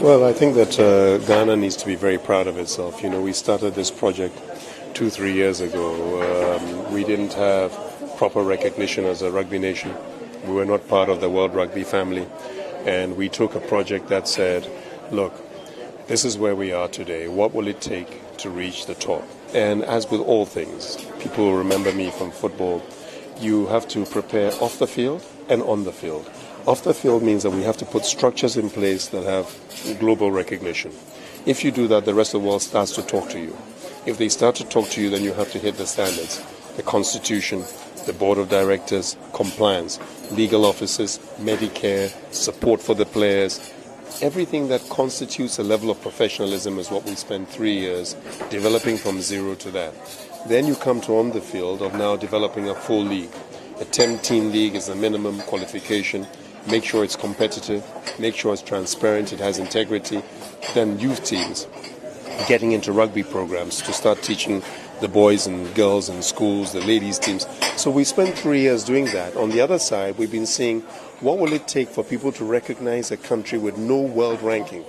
Well, I think that Ghana needs to be very proud of itself. You know, we started this project 2-3 years ago. We didn't have proper recognition as a rugby nation. We were not part of the World Rugby family. And we took a project that said, look, this is where we are today. What will it take to reach the top? And as with all things, people will remember me from football. You have to prepare off the field and on the field. Off the field means that we have to put structures in place that have global recognition. If you do that, the rest of the world starts to talk to you. If they start to talk to you, then you have to hit the standards. The Constitution, the Board of Directors, compliance, legal offices, Medicare, support for the players. Everything that constitutes a level of professionalism is what we spent 3 years developing from zero to that. Then you come to on the field of now developing a full league. A 10-team league is the minimum qualification. Make sure it's competitive, make sure it's transparent, it has integrity. Then youth teams, getting into rugby programs to start teaching the boys and girls in schools, the ladies teams. So we spent 3 years doing that. On the other side, we've been seeing what will it take for people to recognize a country with no world ranking.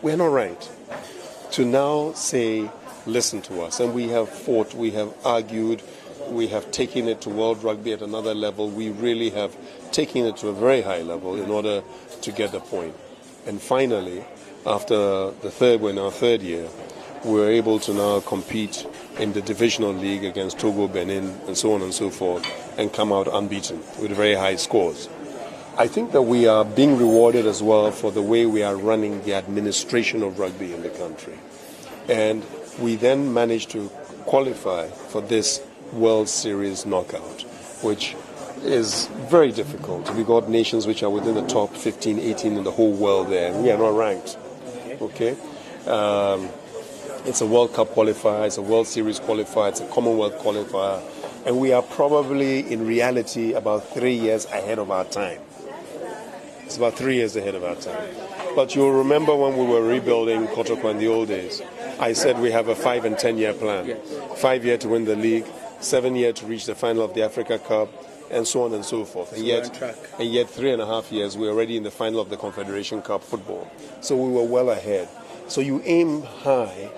We're not ranked. To now say, listen to us. And we have fought, we have argued, we have taken it to World Rugby at another level. We really have taken it to a very high level in order to get the point. And finally, after we're in our third year, we're able to now compete in the divisional league against Togo, Benin, and so on and so forth, and come out unbeaten with very high scores. I think that we are being rewarded as well for the way we are running the administration of rugby in the country. And we then managed to qualify for this World Series knockout, which is very difficult. We got nations which are within the top 15, 18 in the whole world there, and we are not ranked. Okay? It's a World Cup qualifier, it's a World Series qualifier, it's a Commonwealth qualifier, and we are probably, in reality, about 3 years ahead of our time. It's about 3 years ahead of our time. But you'll remember when we were rebuilding Kotoko in the old days, I said we have a 5 and 10 year plan. Yes. 5 year to win the league, 7 year to reach the final of the Africa Cup, and so on and so forth. And yet 3.5 years, we're already in the final of the Confederation Cup football. So we were well ahead. So you aim high,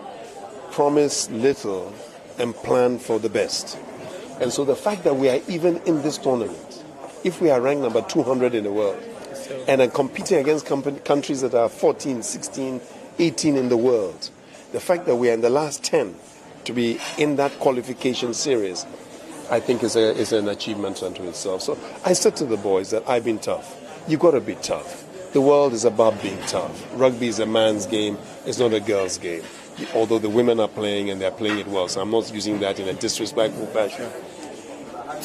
promise little, and plan for the best. And so the fact that we are even in this tournament, if we are ranked number 200 in the world, and are competing against countries that are 14, 16, 18 in the world, the fact that we are in the last 10 to be in that qualification series, I think is an achievement unto itself. So I said to the boys that I've been tough. You got to be tough. The world is about being tough. Rugby is a man's game. It's not a girl's game. Although the women are playing and they're playing it well, so I'm not using that in a disrespectful fashion.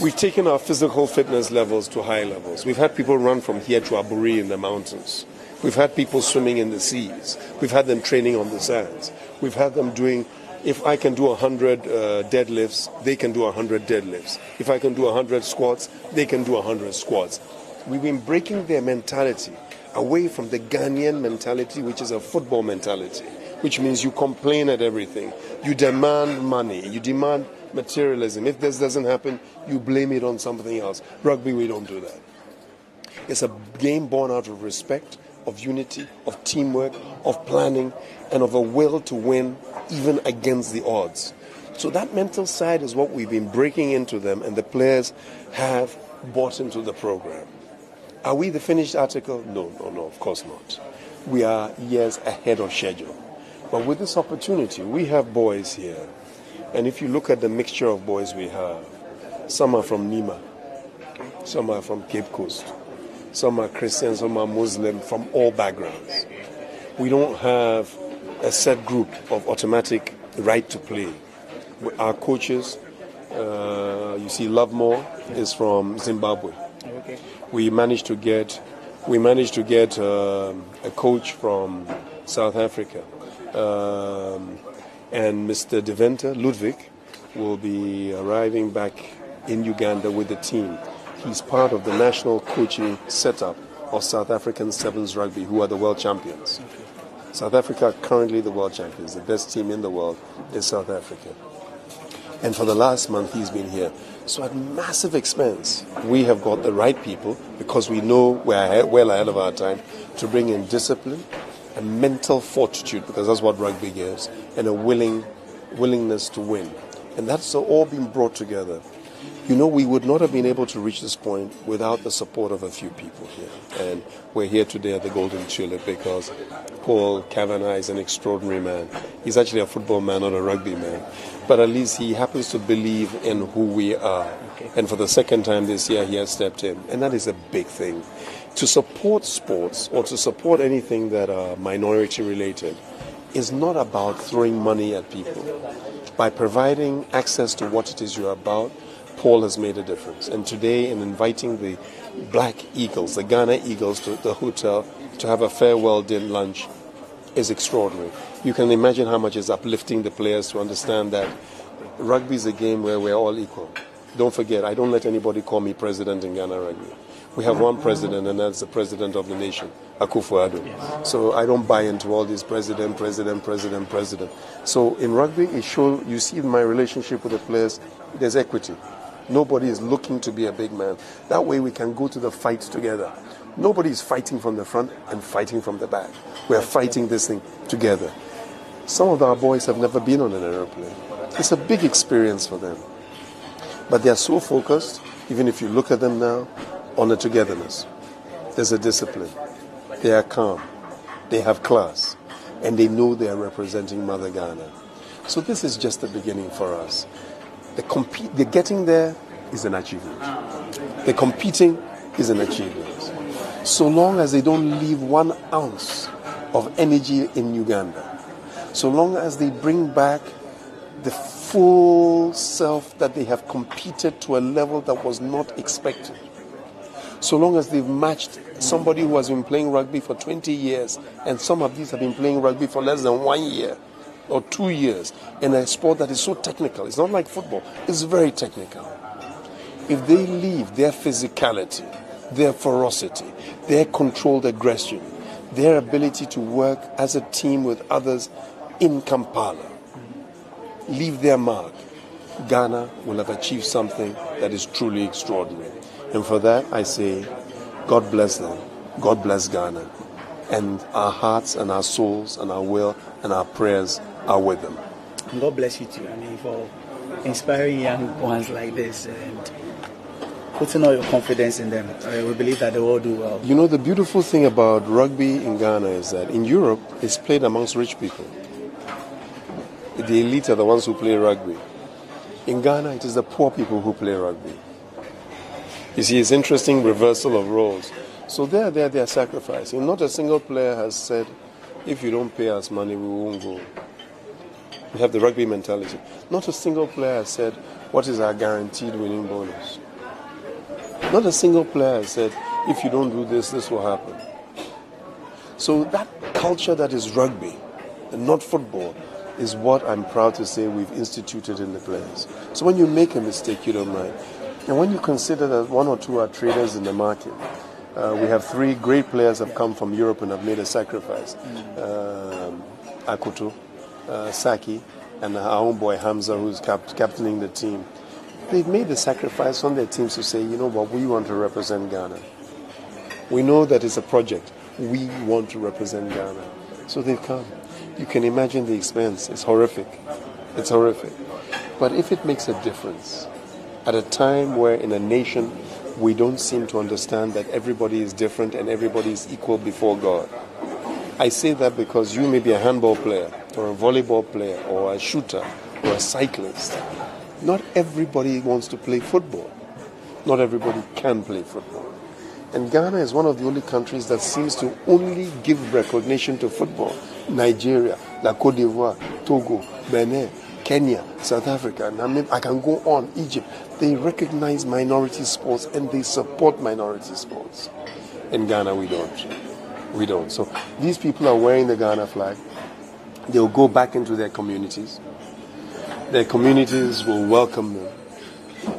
We've taken our physical fitness levels to high levels. We've had people run from here to Aburi in the mountains. We've had people swimming in the seas. We've had them training on the sands. We've had them doing, if I can do 100 deadlifts, they can do 100 deadlifts. If I can do 100 squats, they can do 100 squats. We've been breaking their mentality away from the Ghanaian mentality, which is a football mentality, which means you complain at everything. You demand money. You demand materialism. If this doesn't happen, you blame it on something else. Rugby, we don't do that. It's a game born out of respect, of unity, of teamwork, of planning, and of a will to win even against the odds. So that mental side is what we've been breaking into them, and the players have bought into the program. Are we the finished article? No, of course not. We are years ahead of schedule. But with this opportunity, we have boys here. And if you look at the mixture of boys we have, some are from Nima, some are from Cape Coast, some are Christian, some are Muslim, from all backgrounds. We don't have a set group of automatic right to play. Our coaches, you see Lovemore is from Zimbabwe. Okay. We managed to get a coach from South Africa. And Mr. Deventer, Ludwig, will be arriving back in Uganda with the team. He's part of the national coaching setup of South African Sevens Rugby, who are the world champions. Okay. South Africa are currently the world champions. The best team in the world is South Africa. And for the last month, he's been here. So at massive expense, we have got the right people, because we know we're well ahead of our time, to bring in discipline, a mental fortitude, because that's what rugby gives, and a willingness to win. And that's all been brought together. We would not have been able to reach this point without the support of a few people here. And we're here today at the Golden Tulip because Paul Kavanagh is an extraordinary man. He's actually a football man, not a rugby man. But at least he happens to believe in who we are. Okay. And for the second time this year, he has stepped in. And that is a big thing. To support sports or to support anything that are minority related is not about throwing money at people. By providing access to what it is you're about, Paul has made a difference. And today, in inviting the Black Eagles, the Ghana Eagles, to the hotel to have a farewell dinner lunch is extraordinary. You can imagine how much is uplifting the players to understand that rugby is a game where we're all equal. Don't forget, I don't let anybody call me president in Ghana Rugby. We have one president, and that's the president of the nation, Akufo-Addo. Yes. So I don't buy into all this president. So in rugby, it shows, you see in my relationship with the players, there's equity. Nobody is looking to be a big man. That way we can go to the fight together. Nobody is fighting from the front and fighting from the back. We are fighting this thing together. Some of our boys have never been on an aeroplane. It's a big experience for them. But they are so focused, even if you look at them now, on the togetherness. There's a discipline. They are calm. They have class. And they know they are representing Mother Ghana. So this is just the beginning for us. The getting there is an achievement. The competing is an achievement. So long as they don't leave 1 ounce of energy in Uganda, so long as they bring back the full self that they have competed to a level that was not expected, so long as they've matched somebody who has been playing rugby for 20 years, and some of these have been playing rugby for less than 1 year or 2 years, in a sport that is so technical. It's not like football. It's very technical. If they leave their physicality, their ferocity, their controlled aggression, their ability to work as a team with others in Kampala, leave their mark, Ghana will have achieved something that is truly extraordinary. And for that, I say, God bless them. God bless Ghana. And our hearts and our souls and our will and our prayers are with them. God bless you too. For inspiring young ones like this and putting all your confidence in them. We believe that they will do well. The beautiful thing about rugby in Ghana is that in Europe, it's played amongst rich people. The elite are the ones who play rugby. In Ghana, it is the poor people who play rugby. You see, it's interesting reversal of roles. So they are sacrificing. Not a single player has said, if you don't pay us money, we won't go. We have the rugby mentality. Not a single player has said, what is our guaranteed winning bonus? Not a single player has said, if you don't do this, this will happen. So that culture that is rugby and not football is what I'm proud to say we've instituted in the players. So when you make a mistake, you don't mind. And when you consider that 1 or 2 are traders in the market, we have 3 great players have come from Europe and have made a sacrifice. Akoto, Saki, and our own boy Hamza, who's captaining the team. They've made the sacrifice on their teams to say, what, we want to represent Ghana. We know that it's a project. We want to represent Ghana. So they've come. You can imagine the expense. It's horrific. It's horrific. But if it makes a difference, at a time where in a nation we don't seem to understand that everybody is different and everybody is equal before God. I say that because you may be a handball player or a volleyball player or a shooter or a cyclist. Not everybody wants to play football. Not everybody can play football. And Ghana is one of the only countries that seems to only give recognition to football. Nigeria, La Côte d'Ivoire, Togo, Benin, Kenya, South Africa, and I can go on, Egypt. They recognize minority sports and they support minority sports. In Ghana, we don't. We don't. So these people are wearing the Ghana flag. They'll go back into their communities. Their communities will welcome them.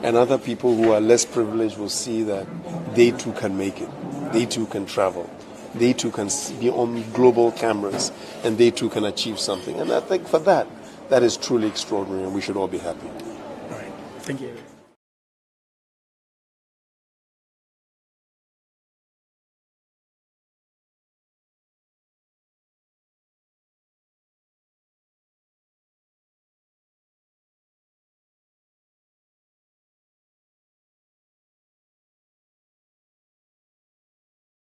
And other people who are less privileged will see that they too can make it. They too can travel. They too can be on global cameras. And they too can achieve something. And I think for that is truly extraordinary and we should all be happy. All right. Thank you.